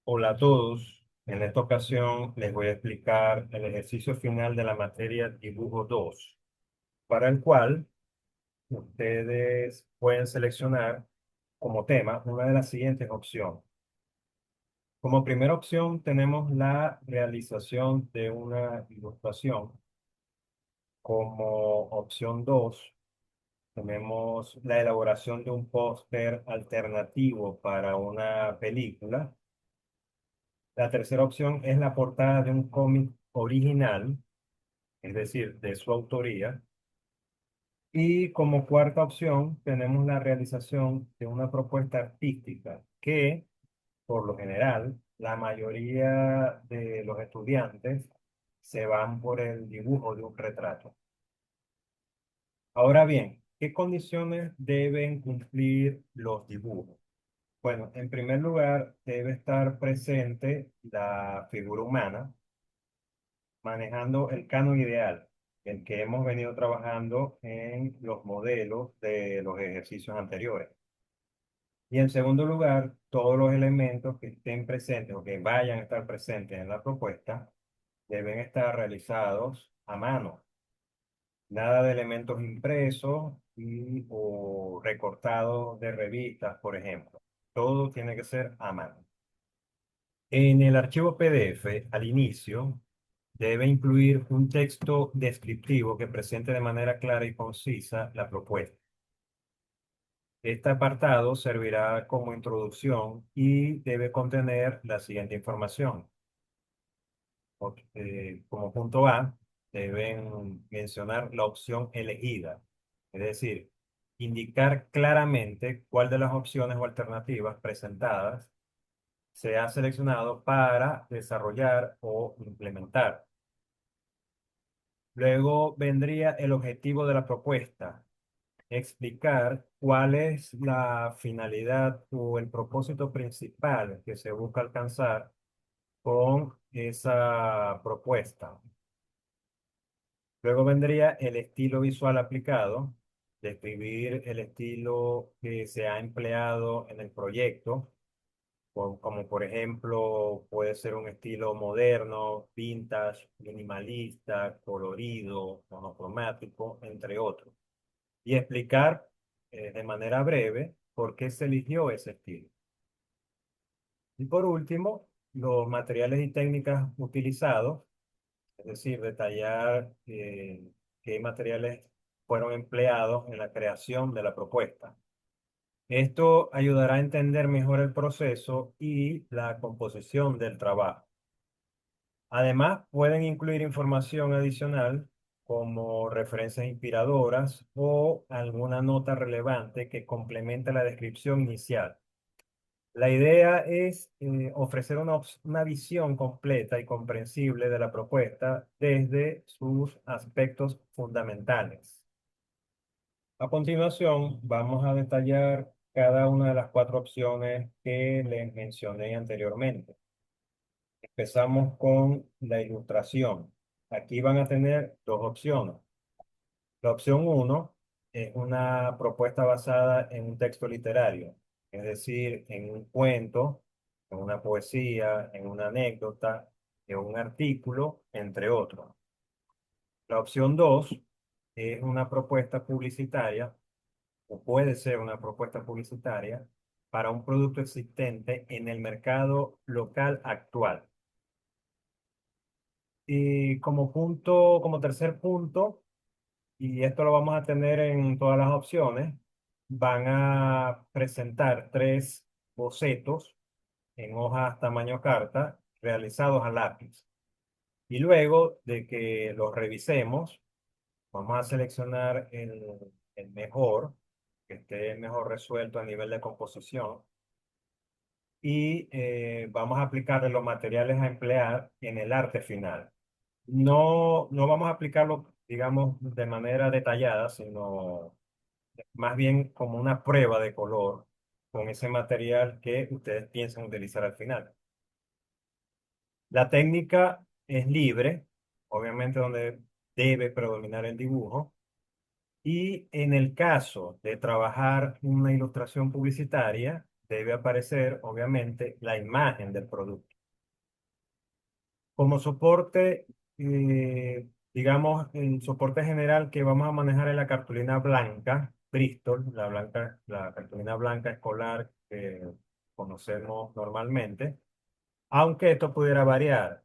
Hola a todos. En esta ocasión les voy a explicar el ejercicio final de la materia Dibujo 2, para el cual ustedes pueden seleccionar como tema una de las siguientes opciones. Como primera opción tenemos la realización de una ilustración. Como opción 2 tenemos la elaboración de un póster alternativo para una película. La tercera opción es la portada de un cómic original, es decir, de su autoría. Y como cuarta opción tenemos la realización de una propuesta artística que, por lo general, la mayoría de los estudiantes se van por el dibujo de un retrato. Ahora bien, ¿qué condiciones deben cumplir los dibujos? Bueno, en primer lugar, debe estar presente la figura humana manejando el canon ideal, el que hemos venido trabajando en los modelos de los ejercicios anteriores. Y en segundo lugar, todos los elementos que estén presentes o que vayan a estar presentes en la propuesta deben estar realizados a mano. Nada de elementos impresos o recortados de revistas, por ejemplo. Todo tiene que ser a mano. En el archivo PDF, al inicio, debe incluir un texto descriptivo que presente de manera clara y concisa la propuesta. Este apartado servirá como introducción y debe contener la siguiente información. Como punto A, deben mencionar la opción elegida, es decir, indicar claramente cuál de las opciones o alternativas presentadas se ha seleccionado para desarrollar o implementar. Luego vendría el objetivo de la propuesta, explicar cuál es la finalidad o el propósito principal que se busca alcanzar con esa propuesta. Luego vendría el estilo visual aplicado, describir el estilo que se ha empleado en el proyecto, como por ejemplo puede ser un estilo moderno, vintage, minimalista, colorido, monocromático, entre otros. Y explicar de manera breve por qué se eligió ese estilo. Y por último, los materiales y técnicas utilizados, es decir, detallar qué materiales fueron empleados en la creación de la propuesta. Esto ayudará a entender mejor el proceso y la composición del trabajo. Además, pueden incluir información adicional como referencias inspiradoras o alguna nota relevante que complemente la descripción inicial. La idea es ofrecer una visión completa y comprensible de la propuesta desde sus aspectos fundamentales. A continuación, vamos a detallar cada una de las cuatro opciones que les mencioné anteriormente. Empezamos con la ilustración. Aquí van a tener dos opciones. La opción uno es una propuesta basada en un texto literario, es decir, en un cuento, en una poesía, en una anécdota, en un artículo, entre otros. La opción 2 es una propuesta publicitaria, o puede ser una propuesta publicitaria, para un producto existente en el mercado local actual. Y como tercer punto, y esto lo vamos a tener en todas las opciones, van a presentar tres bocetos en hojas tamaño carta realizados a lápiz. Y luego de que los revisemos, vamos a seleccionar el mejor, que esté mejor resuelto a nivel de composición, y vamos a aplicarle los materiales a emplear en el arte final. No vamos a aplicarlo, digamos, de manera detallada, sino más bien como una prueba de color con ese material que ustedes piensan utilizar al final. La técnica es libre, obviamente donde debe predominar el dibujo, y en el caso de trabajar una ilustración publicitaria, debe aparecer, obviamente, la imagen del producto. Como soporte, digamos, el soporte general que vamos a manejar es la cartulina blanca, Bristol, la cartulina blanca escolar que conocemos normalmente, aunque esto pudiera variar.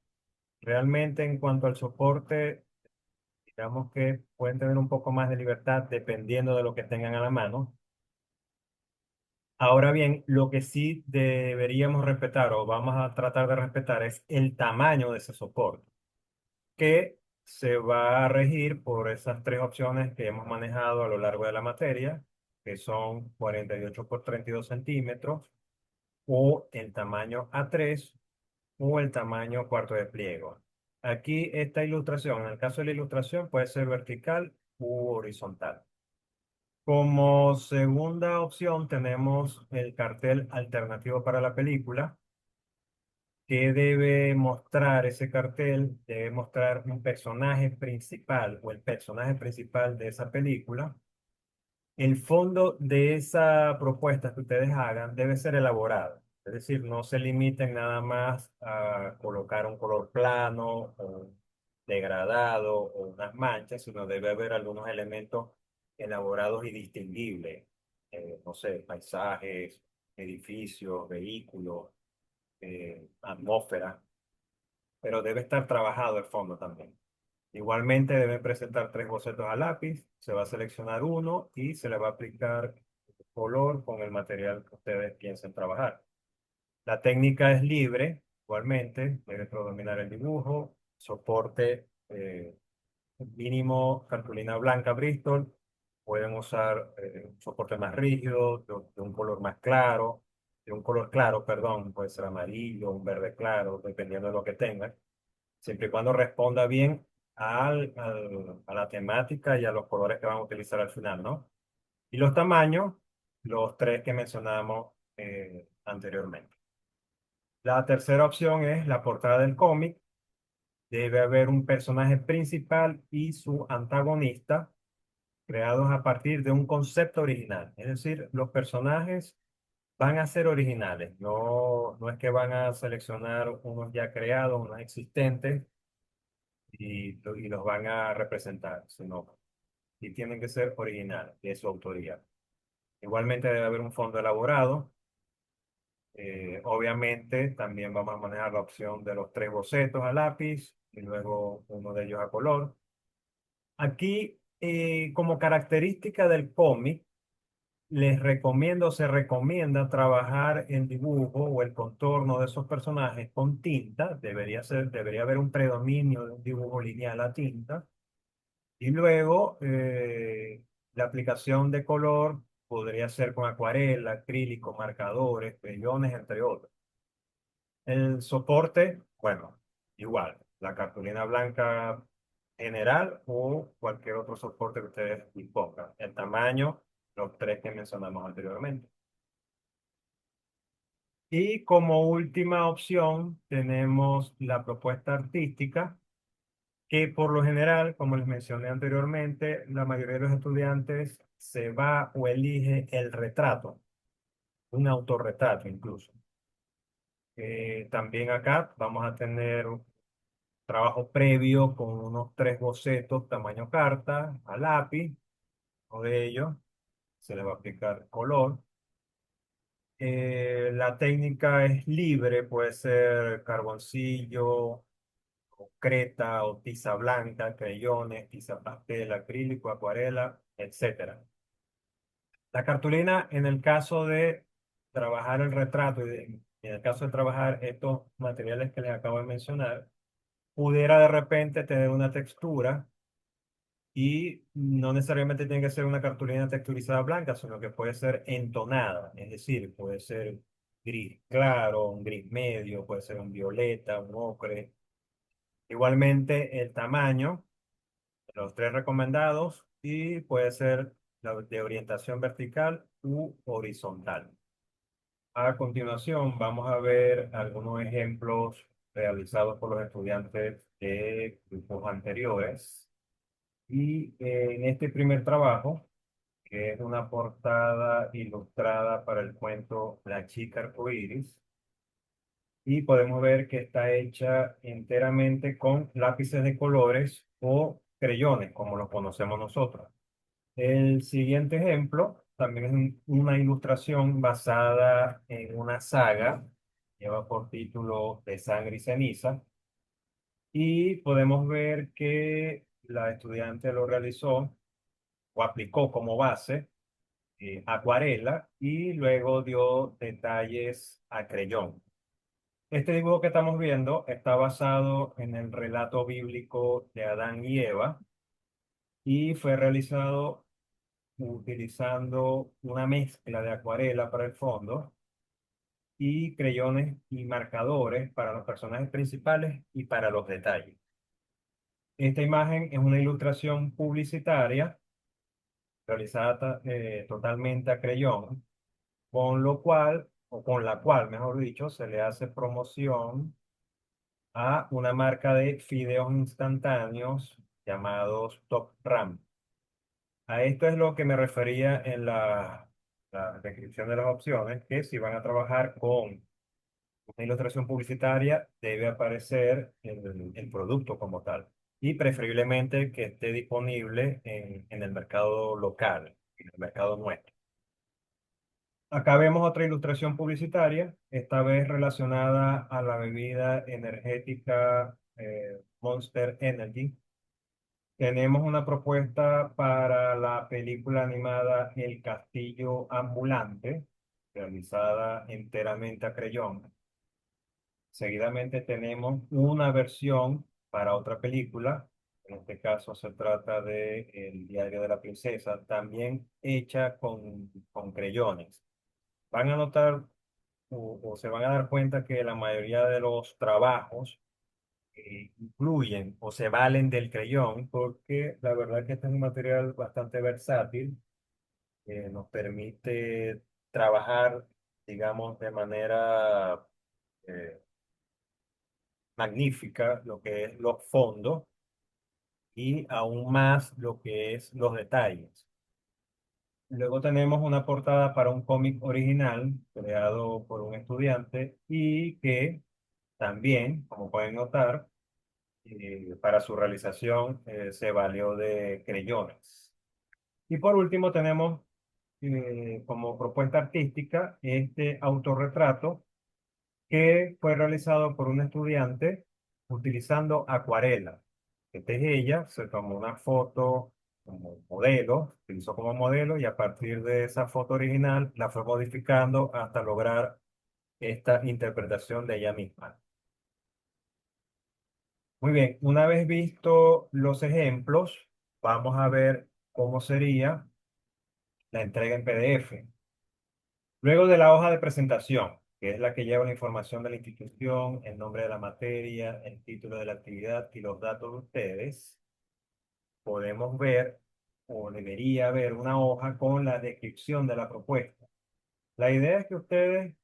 Realmente en cuanto al soporte, digamos que pueden tener un poco más de libertad dependiendo de lo que tengan a la mano. Ahora bien, lo que sí deberíamos respetar o vamos a tratar de respetar es el tamaño de ese soporte, que se va a regir por esas tres opciones que hemos manejado a lo largo de la materia, que son 48 por 32 centímetros, o el tamaño A3 o el tamaño cuarto de pliego. Aquí esta ilustración, en el caso de la ilustración, puede ser vertical u horizontal. Como segunda opción tenemos el cartel alternativo para la película. ¿Qué debe mostrar ese cartel? Debe mostrar un personaje principal o el personaje principal de esa película. El fondo de esa propuesta que ustedes hagan debe ser elaborado. Es decir, no se limiten nada más a colocar un color plano o degradado o unas manchas, sino debe haber algunos elementos elaborados y distinguibles. No sé, paisajes, edificios, vehículos, atmósfera, pero debe estar trabajado el fondo también. Igualmente deben presentar tres bocetos a lápiz, se va a seleccionar uno y se le va a aplicar color con el material que ustedes piensen trabajar. La técnica es libre, igualmente, debe predominar el dibujo, soporte mínimo cartulina blanca Bristol, pueden usar un soporte más rígido, de un color más claro, de un color claro, perdón, puede ser amarillo, un verde claro, dependiendo de lo que tengan, siempre y cuando responda bien a la temática y a los colores que van a utilizar al final, ¿no? Y los tamaños, los tres que mencionamos anteriormente. La tercera opción es la portada del cómic. Debe haber un personaje principal y su antagonista creados a partir de un concepto original. Es decir, los personajes van a ser originales. No es que van a seleccionar unos ya creados, unos existentes y los van a representar, sino y tienen que ser originales, de su autoría. Igualmente debe haber un fondo elaborado. Obviamente también vamos a manejar la opción de los tres bocetos a lápiz y luego uno de ellos a color. Aquí, como característica del cómic, se recomienda trabajar el dibujo o el contorno de esos personajes con tinta. Debería haber un predominio de un dibujo lineal a tinta. Y luego, la aplicación de color podría ser con acuarela, acrílico, marcadores, crayones, entre otros. El soporte, bueno, igual, la cartulina blanca general o cualquier otro soporte que ustedes dispongan. El tamaño, los tres que mencionamos anteriormente. Y como última opción tenemos la propuesta artística, que por lo general, como les mencioné anteriormente, la mayoría de los estudiantes se va o elige el retrato, un autorretrato incluso. También acá vamos a tener un trabajo previo con unos tres bocetos tamaño carta, a lápiz, uno de ellos se le va a aplicar color. La técnica es libre, puede ser carboncillo, o creta o tiza blanca, creyones, tiza pastel, acrílico, acuarela, etcétera. La cartulina, en el caso de trabajar el retrato en el caso de trabajar estos materiales que les acabo de mencionar, pudiera de repente tener una textura y no necesariamente tiene que ser una cartulina texturizada blanca, sino que puede ser entonada, es decir, puede ser gris claro, un gris medio, puede ser un violeta, un ocre. Igualmente el tamaño, los tres recomendados, y puede ser de orientación vertical u horizontal. A continuación vamos a ver algunos ejemplos realizados por los estudiantes de grupos anteriores. Y en este primer trabajo que es una portada ilustrada para el cuento La chica arcoíris, y podemos ver que está hecha enteramente con lápices de colores o creyones, como los conocemos nosotros. El siguiente ejemplo también es una ilustración basada en una saga, lleva por título De sangre y ceniza, y podemos ver que la estudiante lo realizó o aplicó como base acuarela y luego dio detalles a creyón. Este dibujo que estamos viendo está basado en el relato bíblico de Adán y Eva y fue realizado utilizando una mezcla de acuarela para el fondo y creyones y marcadores para los personajes principales y para los detalles. Esta imagen es una ilustración publicitaria realizada totalmente a creyón, con lo cual, o con la cual, mejor dicho, se le hace promoción a una marca de fideos instantáneos llamados Top Ram. A esto es lo que me refería en la descripción de las opciones, que si van a trabajar con una ilustración publicitaria, debe aparecer el producto como tal y preferiblemente que esté disponible en el mercado local, en el mercado nuestro. Acá vemos otra ilustración publicitaria, esta vez relacionada a la bebida energética Monster Energy. Tenemos una propuesta para la película animada El Castillo Ambulante, realizada enteramente a creyón. Seguidamente tenemos una versión para otra película, en este caso se trata de El Diario de la Princesa, también hecha con creyones. Van a notar o se van a dar cuenta que la mayoría de los trabajos incluyen o se valen del creyón, porque la verdad que este es un material bastante versátil, que nos permite trabajar, digamos, de manera eh, magnífica lo que es los fondos y aún más lo que es los detalles. Luego tenemos una portada para un cómic original creado por un estudiante y que también, como pueden notar, para su realización se valió de creyones. Y por último tenemos como propuesta artística este autorretrato que fue realizado por un estudiante utilizando acuarela. Esta es ella, se tomó una foto como modelo, se utilizó como modelo y a partir de esa foto original la fue modificando hasta lograr esta interpretación de ella misma. Muy bien, una vez visto los ejemplos, vamos a ver cómo sería la entrega en PDF. Luego de la hoja de presentación, que es la que lleva la información de la institución, el nombre de la materia, el título de la actividad y los datos de ustedes, podemos ver o debería haber una hoja con la descripción de la propuesta. La idea es que ustedes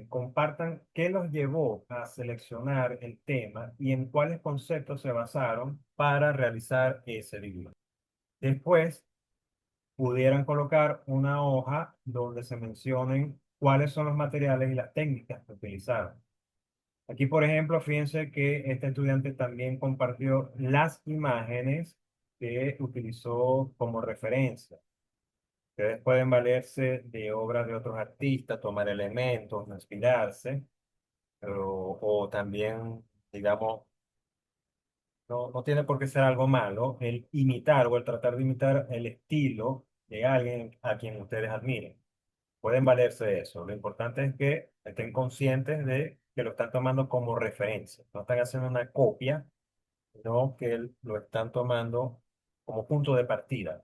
compartan qué los llevó a seleccionar el tema y en cuáles conceptos se basaron para realizar ese dibujo. Después, pudieran colocar una hoja donde se mencionen cuáles son los materiales y las técnicas que utilizaron. Aquí, por ejemplo, fíjense que este estudiante también compartió las imágenes que utilizó como referencia. Ustedes pueden valerse de obras de otros artistas, tomar elementos, inspirarse, o también, digamos, no tiene por qué ser algo malo el imitar o el tratar de imitar el estilo de alguien a quien ustedes admiren. Pueden valerse de eso. Lo importante es que estén conscientes de que lo están tomando como referencia. No están haciendo una copia, sino que lo están tomando como punto de partida.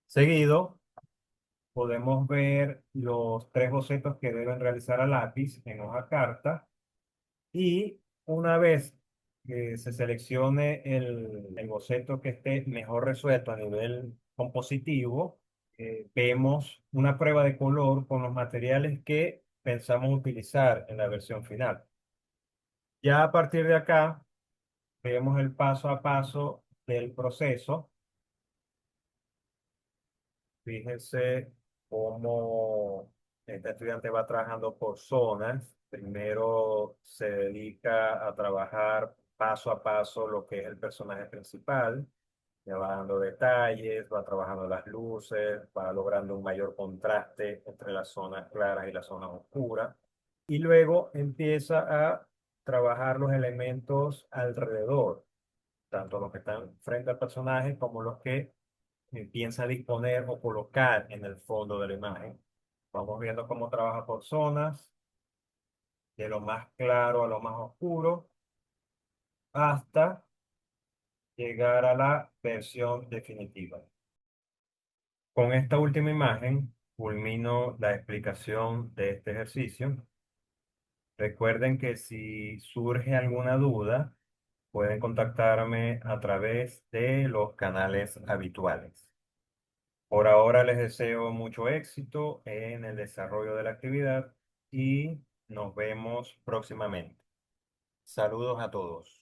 Seguido, podemos ver los tres bocetos que deben realizar a lápiz en hoja carta y una vez que se seleccione el boceto que esté mejor resuelto a nivel compositivo, vemos una prueba de color con los materiales que pensamos utilizar en la versión final. Ya a partir de acá, vemos el paso a paso del proceso Fíjense cómo este estudiante va trabajando por zonas. Primero se dedica a trabajar paso a paso lo que es el personaje principal. Le va dando detalles, va trabajando las luces, va logrando un mayor contraste entre las zonas claras y las zonas oscuras. Y luego empieza a trabajar los elementos alrededor, tanto los que están frente al personaje como los que piensa disponer o colocar en el fondo de la imagen. Vamos viendo cómo trabaja por zonas, de lo más claro a lo más oscuro, hasta llegar a la versión definitiva. Con esta última imagen, culmino la explicación de este ejercicio. Recuerden que si surge alguna duda, pueden contactarme a través de los canales habituales. Por ahora les deseo mucho éxito en el desarrollo de la actividad y nos vemos próximamente. Saludos a todos.